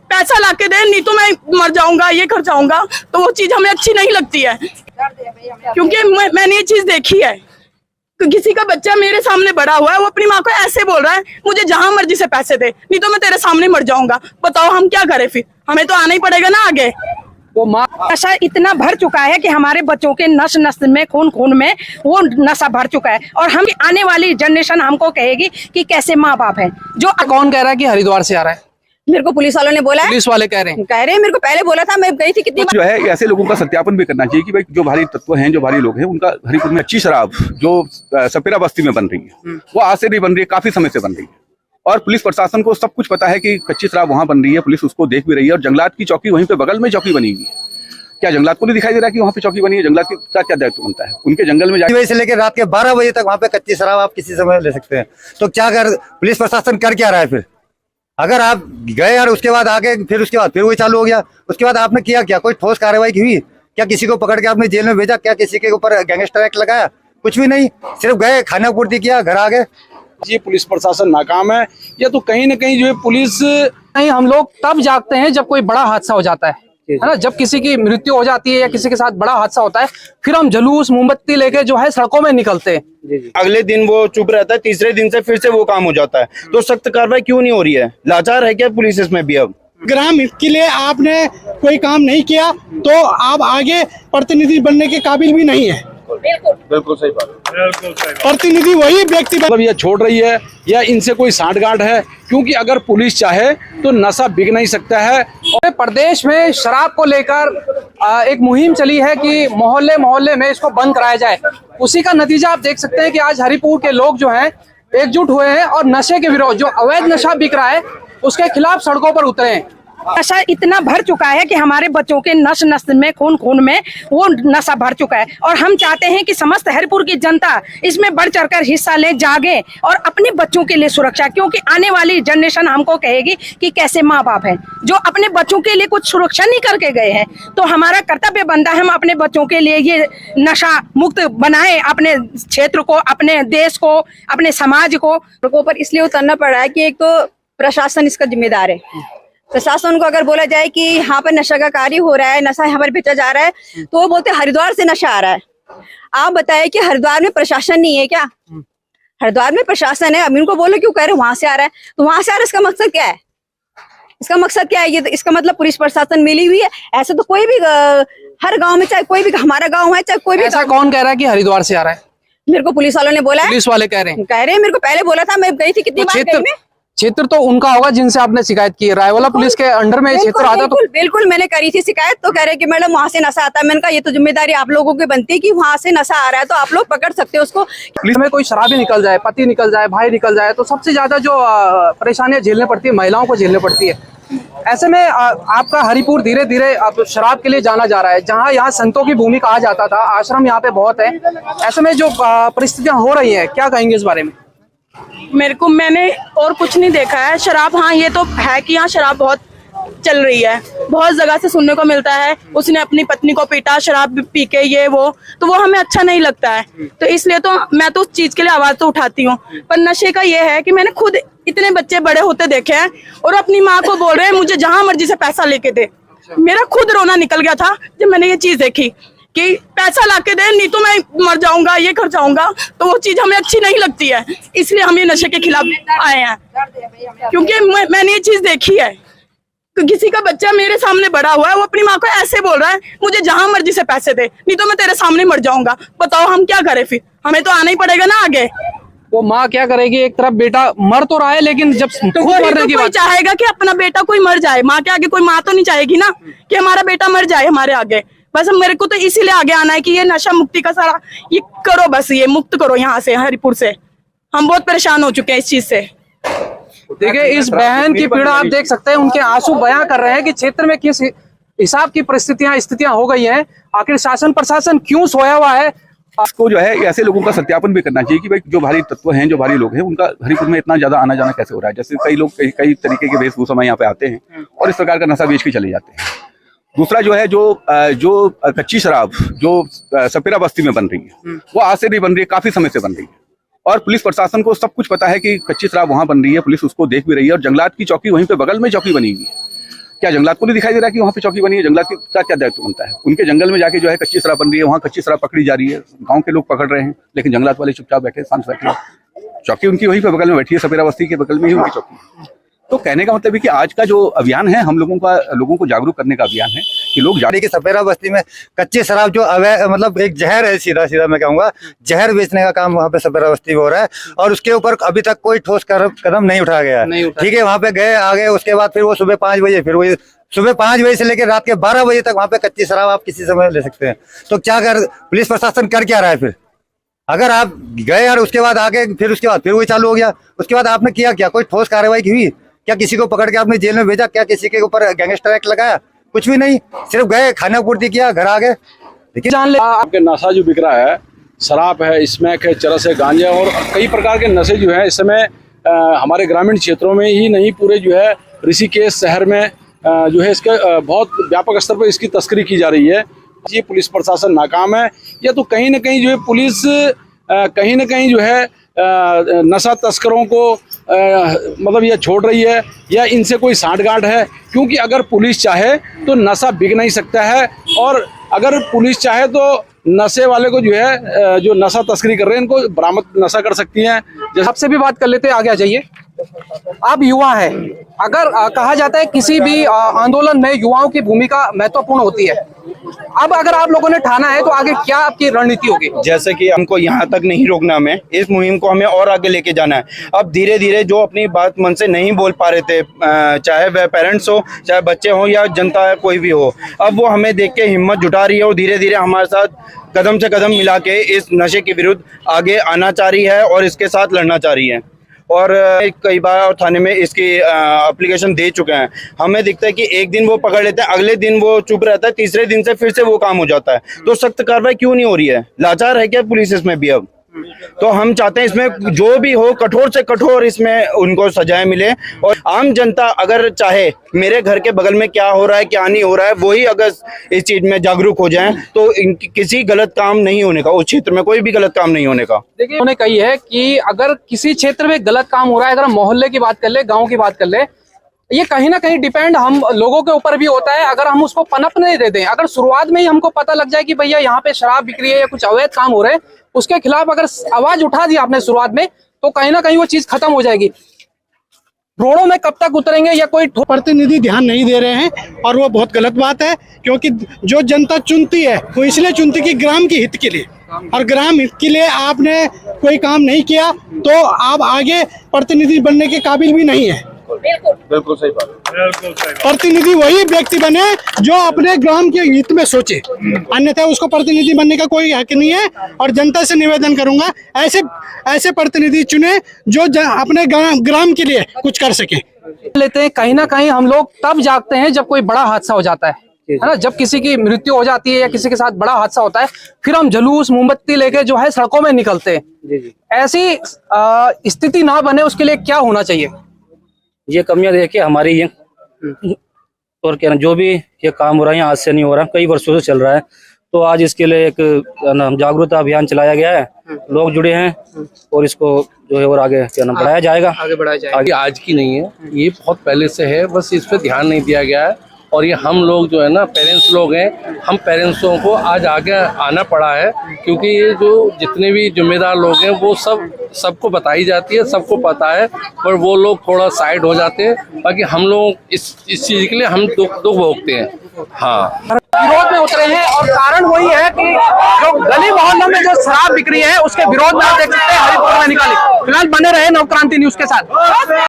पैसा ला के दे, नहीं तो मैं मर जाऊंगा, ये कर जाऊंगा, तो वो चीज हमें अच्छी नहीं लगती है। क्योंकि मैंने ये चीज देखी है, किसी का बच्चा मेरे सामने बड़ा हुआ है, वो अपनी माँ को ऐसे बोल रहा है मुझे जहां मर्जी से पैसे दे, नहीं तो मैं तेरे सामने मर जाऊंगा। बताओ हम क्या करें, फिर हमें तो आना ही पड़ेगा ना आगे। वो माँ नशा इतना भर चुका है कि हमारे बच्चों के नस नस में खून में वो नशा भर चुका है, और हम आने वाली जनरेशन हमको कहेगी कि कैसे माँ बाप है। जो कौन कह रहा है कि हरिद्वार से आ रहा है? मेरे को पुलिस वालों ने बोला है, पुलिस वाले कह रहे हैं मेरे को पहले बोला था, मैं गई थी कितनी जो है ऐसे लोगों का सत्यापन भी करना चाहिए कि भाई जो भारी तत्व हैं, जो भारी लोग हैं, उनका हरिपुर में अच्छी शराब जो सपेरा बस्ती में बन रही है वो आज से नहीं बन रही है, काफी समय से बन रही है। और पुलिस प्रशासन को सब कुछ पता है कि कच्ची शराब वहां बन रही है, पुलिस उसको देख भी रही है। और जंगलात की चौकी वहीं पे बगल में चौकी बनी हुई है। क्या जंगलात को नहीं दिखाई दे रहा कि वहाँ पे चौकी बनी है? जंगलात का क्या दायित्व बनता है? उनके जंगल में वजह से लेकर रात के 12 बजे तक वहाँ पे कच्ची शराब आप किसी समय ले सकते हैं। तो क्या कर पुलिस प्रशासन कर क्या रहा है? फिर अगर आप गए और उसके बाद आगे उसके बाद वही चालू हो गया, उसके बाद आपने किया क्या? कोई ठोस कार्रवाई हुई क्या? किसी को पकड़ के आपने जेल में भेजा क्या? किसी के ऊपर गैंगस्टर एक्ट लगाया? कुछ भी नहीं, सिर्फ गए, खाना पूर्ति किया, घर आ गए। ये पुलिस प्रशासन नाकाम है, या तो कहीं न कहीं जो है पुलिस नहीं। हम लोग तब जागते हैं जब कोई बड़ा हादसा हो जाता है ना, जब किसी की मृत्यु हो जाती है या किसी के साथ बड़ा हादसा होता है, फिर हम जुलूस मोमबत्ती लेके जो है सड़कों में निकलते हैं। अगले दिन वो चुप रहता है, तीसरे दिन से फिर से वो काम हो जाता है। तो सख्त कार्रवाई क्यों नहीं हो रही है? लाचार है क्या पुलिस इसमें भी? अब ग्राम हित के लिए आपने कोई काम नहीं किया तो आप आगे प्रतिनिधि बनने के काबिल भी नहीं है। बिल्कुल सही बात। प्रतिनिधि वही व्यक्ति मतलब ये छोड़ रही है या इनसे कोई सांठगांठ है? क्योंकि अगर पुलिस चाहे तो नशा बिक नहीं सकता है। और प्रदेश में शराब को लेकर एक मुहिम चली है कि मोहल्ले मोहल्ले में इसको बंद कराया जाए। उसी का नतीजा आप देख सकते हैं कि आज हरिपुर के लोग जो हैं एकजुट हुए हैं और नशे के विरोध, जो अवैध नशा बिक रहा है उसके खिलाफ सड़कों पर उतरे हैं। नशा इतना भर चुका है कि हमारे बच्चों के नस नस में खून में वो नशा भर चुका है, और हम चाहते हैं कि समस्त हरिपुर की जनता इसमें बढ़ चढ़कर हिस्सा ले, जागे और अपने बच्चों के लिए सुरक्षा, क्योंकि आने वाली जनरेशन हमको कहेगी कि कैसे माँ बाप है जो अपने बच्चों के लिए कुछ सुरक्षा नहीं करके गए हैं। तो हमारा कर्तव्य बनता है हम अपने बच्चों के लिए ये नशा मुक्त बनाए, अपने क्षेत्र को, अपने देश को, अपने समाज को। पर इसलिए उतरना पड़ रहा है कि एक तो प्रशासन इसका जिम्मेदार है। प्रशासन को अगर बोला जाए कि यहाँ पर नशा का कार्य हो रहा है, नशा यहाँ पर बेचा जा रहा है, तो वो बोलते हरिद्वार से नशा आ रहा है। आप बताएं कि हरिद्वार में प्रशासन नहीं है क्या? हरिद्वार में प्रशासन है, अब इनको बोलो क्यों कह रहे वहां से आ रहा है, तो वहां से आ रहा है, इसका मकसद क्या है? इसका मकसद क्या है? ये इसका मतलब पुलिस प्रशासन मिली हुई है। ऐसे तो कोई भी हर गाँव में, चाहे कोई भी हमारा गाँव है, चाहे कोई भी। ऐसा कौन कह रहा है कि हरिद्वार से आ रहा है? मेरे को पुलिस वालों ने बोला है। पुलिस वाले कह रहे हैं मेरे को पहले बोला था, मैं गई थी कितनी बार गई मैं। क्षेत्र तो उनका होगा जिनसे आपने शिकायत की है, रायवाला पुलिस के अंडर में क्षेत्र आता। तो बिल्कुल मैंने करी थी शिकायत, तो कह रहे कि मैडम वहाँ से नशा आता है। मैंने कहा ये तो जिम्मेदारी आप लोगों की बनती है कि वहाँ से नशा आ रहा है तो आप लोग पकड़ सकते हो उसको। पुलिस में कोई शराबी निकल जाए, पति निकल जाए, भाई निकल जाए, तो सबसे ज्यादा जो परेशानियां झेलनी पड़ती है महिलाओं को झेलनी पड़ती है। ऐसे में आपका हरिपुर धीरे धीरे अब शराब के लिए जाना जा रहा है, जहाँ यहाँ संतों की भूमि कहा जाता था, आश्रम यहाँ पे बहुत है। ऐसे में जो परिस्थितियां हो रही है, क्या कहेंगे इस बारे में? मैंने और कुछ नहीं देखा है। शराब, हाँ ये तो है कि यहाँ शराब बहुत चल रही है, बहुत जगह से सुनने को मिलता है उसने अपनी पत्नी को पीटा शराब पी के, ये वो, तो वो हमें अच्छा नहीं लगता है। तो इसलिए तो मैं तो उस चीज के लिए आवाज तो उठाती हूँ। पर नशे का ये है कि मैंने खुद इतने बच्चे बड़े होते देखे हैं और अपनी माँ को बोल रहे हैं मुझे जहां मर्जी से पैसा लेके दे। मेरा खुद रोना निकल गया था जब मैंने ये चीज देखी कि पैसा ला के दे, नहीं तो मैं मर जाऊंगा, ये कर जाऊंगा, तो वो चीज हमें अच्छी नहीं लगती है। इसलिए हम ये नशे के खिलाफ आए हैं, क्योंकि मैंने ये चीज देखी है। किसी का बच्चा मेरे सामने बड़ा हुआ है, वो अपनी माँ को ऐसे बोल रहा है मुझे जहां मर्जी से पैसे दे, नहीं तो मैं तेरे सामने मर जाऊंगा। बताओ हम क्या करें, फिर हमें तो आना ही पड़ेगा ना आगे। वो माँ क्या करेगी? एक तरफ बेटा मर तो रहा है, लेकिन जब तो कोई चाहेगा कि अपना बेटा कोई मर जाए? माँ के आगे कोई माँ तो नहीं चाहेगी ना कि हमारा बेटा मर जाए हमारे आगे। बस मेरे को तो इसीलिए आगे आना है कि ये नशा मुक्ति का सारा ये करो, बस ये मुक्त करो यहाँ से, हरिपुर से। हम बहुत परेशान हो चुके हैं इस चीज से। देखिए इस बहन की पीड़ा आप देख सकते हैं, उनके आंसू बयां कर रहे हैं कि क्षेत्र में किस हिसाब की स्थितियां हो गई हैं। आखिर शासन प्रशासन क्यों सोया हुआ है? आपको जो है ऐसे लोगों का सत्यापन भी करना चाहिए कि भाई जो भारी तत्व हैं, जो भारी लोग हैं, उनका हरिपुर में इतना ज्यादा आना जाना कैसे हो रहा है। जैसे कई लोग कई तरीके के वेशभूषा में यहाँ पे आते हैं और इस प्रकार का नशा बेच के चले जाते हैं। दूसरा जो है जो कच्ची शराब जो सपेरा बस्ती में बन रही है वो आज से नहीं बन रही है, काफी समय से बन रही है। और पुलिस प्रशासन को सब कुछ पता है कि कच्ची शराब वहां बन रही है, पुलिस उसको देख भी रही है। और जंगलात की चौकी वहीं पे बगल में चौकी बनी हुई है। क्या जंगलात को नहीं दिखाई दे रहा कि वहाँ पे चौकी बनी है? जंगलात का क्या दायित्व बनता है? उनके जंगल में जाके जो है कच्ची शराब बन रही है, वहाँ कच्ची शराब पकड़ी जा रही है, गांव के लोग पकड़ रहे हैं, लेकिन जंगलात वाले चुपचाप बैठे, शांत बैठे। चौकी उनकी वहीं पे बगल में बैठी है, सपेरा बस्ती के बगल में ही उनकी चौकी। तो कहने का मतलब है कि आज का जो अभियान है, हम लोगों को जागरूक करने का अभियान है कि लोग देखिए सपेरा बस्ती में कच्ची शराब जो अवैध मतलब एक जहर है, सीधा सीधा मैं कहूँगा जहर बेचने का काम वहाँ पे सपेरा बस्ती में हो रहा है और उसके ऊपर अभी तक कोई ठोस कदम नहीं उठाया गया। ठीक है, वहाँ पे गए आगे, उसके बाद फिर वो सुबह 5 बजे फिर वही सुबह 5 बजे से लेकर रात के 12 बजे तक वहाँ पे कच्ची शराब आप किसी समय ले सकते हैं। तो क्या पुलिस प्रशासन कर क्या रहा है? फिर अगर आप गए और उसके बाद आगे फिर उसके बाद फिर वही चालू हो गया, उसके बाद आपने किया क्या? कोई ठोस कार्रवाई की हुई क्या? किसी को पकड़ के आपने जेल में भेजा क्या? किसी के ऊपर गैंगस्टर एक्ट लगाया? कुछ भी नहीं, सिर्फ गए, खाना पूर्ति किया, घर आ गए। देखिए जान ले आपके नशा जो बिक रहा है, शराब है, स्मैक है, चरस है, गांजा और कई प्रकार के नशे जो है इस समय हमारे ग्रामीण क्षेत्रों में ही नहीं, पूरे जो है ऋषिकेश शहर में जो है इसके बहुत व्यापक स्तर पर इसकी तस्करी की जा रही है। ये पुलिस प्रशासन नाकाम है या तो कहीं ना कहीं जो है पुलिस कहीं ना कहीं जो है नशा तस्करों को मतलब ये छोड़ रही है या इनसे कोई सांठगांठ है, क्योंकि अगर पुलिस चाहे तो नशा बिक नहीं सकता है और अगर पुलिस चाहे तो नशे वाले को जो है जो नशा तस्करी कर रहे हैं इनको बरामद नशा कर सकती हैं। जैसे आपसे भी बात कर लेते हैं, आगे आ जाइए। आप युवा हैं, अगर कहा जाता है किसी भी आंदोलन में युवाओं की भूमिका महत्वपूर्ण होती है, अब अगर आप लोगों ने ठाना है तो आगे क्या आपकी रणनीति होगी? जैसे कि हमको यहाँ तक नहीं रोकना, हमें इस मुहिम को हमें और आगे लेके जाना है। अब धीरे धीरे जो अपनी बात मन से नहीं बोल पा रहे थे, चाहे वह पेरेंट्स हो, चाहे बच्चे हो या जनता कोई भी हो, अब वो हमें देख के हिम्मत जुटा रही है और धीरे धीरे हमारे साथ कदम से कदम मिला के इस नशे के विरुद्ध आगे आना चाह रही है और इसके साथ लड़ना चाह रही है। और कई बार थाने में इसकी एप्लीकेशन दे चुके हैं। हमें दिखता है कि एक दिन वो पकड़ लेते हैं, अगले दिन वो चुप रहता है, तीसरे दिन से फिर से वो काम हो जाता है। तो सख्त कार्रवाई क्यों नहीं हो रही है? लाचार है क्या पुलिस इसमें भी? अब तो हम चाहते हैं इसमें जो भी हो कठोर से कठोर इसमें उनको सजाएं मिले और आम जनता अगर चाहे मेरे घर के बगल में क्या हो रहा है क्या नहीं हो रहा है वही अगर इस चीज में जागरूक हो जाएं तो किसी गलत काम नहीं होने का, उस क्षेत्र में कोई भी गलत काम नहीं होने का। देखिए उन्होंने कही है कि अगर किसी क्षेत्र में गलत काम हो रहा है, अगर हम मोहल्ले की बात कर ले, गाँव की बात कर ले, ये कहीं ना कहीं डिपेंड हम लोगों के ऊपर भी होता है। अगर हम उसको पनपने दे दें, अगर शुरुआत में ही हमको पता लग जाए कि भैया यहाँ पे शराब बिक्री है या कुछ अवैध काम हो रहे हैं, उसके खिलाफ अगर आवाज उठा दी आपने शुरुआत में, तो कहीं ना कहीं वो चीज खत्म हो जाएगी। रोडों में कब तक उतरेंगे या कोई प्रतिनिधि ध्यान नहीं दे रहे हैं और वो बहुत गलत बात है, क्योंकि जो जनता चुनती है वो इसलिए चुनती कि ग्राम के हित के लिए, और ग्राम हित के लिए आपने कोई काम नहीं किया तो आप आगे प्रतिनिधि बनने के काबिल भी नहीं है। बिल्कुल सही बात। प्रतिनिधि वही व्यक्ति बने जो अपने ग्राम के हित में सोचे, अन्यथा उसको प्रतिनिधि बनने का कोई हक नहीं है। और जनता से निवेदन करूंगा ऐसे प्रतिनिधि चुने जो अपने ग्राम के लिए कुछ कर सके। लेते हैं, कहीं ना कहीं हम लोग तब जागते हैं जब कोई बड़ा हादसा हो जाता है ना, जब किसी की मृत्यु हो जाती है या किसी के साथ बड़ा हादसा होता है, फिर हम जुलूस मोमबत्ती लेके जो है सड़कों में निकलते हैं। ऐसी स्थिति ना बने उसके लिए क्या होना चाहिए? ये कमियां देखिए हमारी ये और क्या जो भी ये काम हो रहा है आज से नहीं हो रहा, कई वर्षों से चल रहा है। तो आज इसके लिए एक जागरूकता अभियान चलाया गया है, लोग जुड़े हैं और इसको जो है और आगे क्या नाम बढ़ाया जाएगा, आगे बढ़ाया जाएगा। आगे आज की नहीं है, ये बहुत पहले से है, बस इस पे ध्यान नहीं दिया गया है। और ये हम लोग जो है ना पेरेंट्स लोग हैं, हम पेरेंट्सों को आज आगे आना पड़ा है, क्योंकि ये जो जितने भी जिम्मेदार लोग हैं वो सबको बताई जाती है, सबको पता है, पर वो लोग थोड़ा साइड हो जाते हैं। बाकी हम लोग इस चीज़ के लिए हम दुख भोगते हैं। हाँ, विरोध में उतरे हैं और कारण वही है कि जो गली मोहल्लों में जो शराब बिक्री है उसके विरोध में आप देख सकते हैं हरिपुर में निकाली। फिलहाल बने रहे नवक्रांति न्यूज के साथ।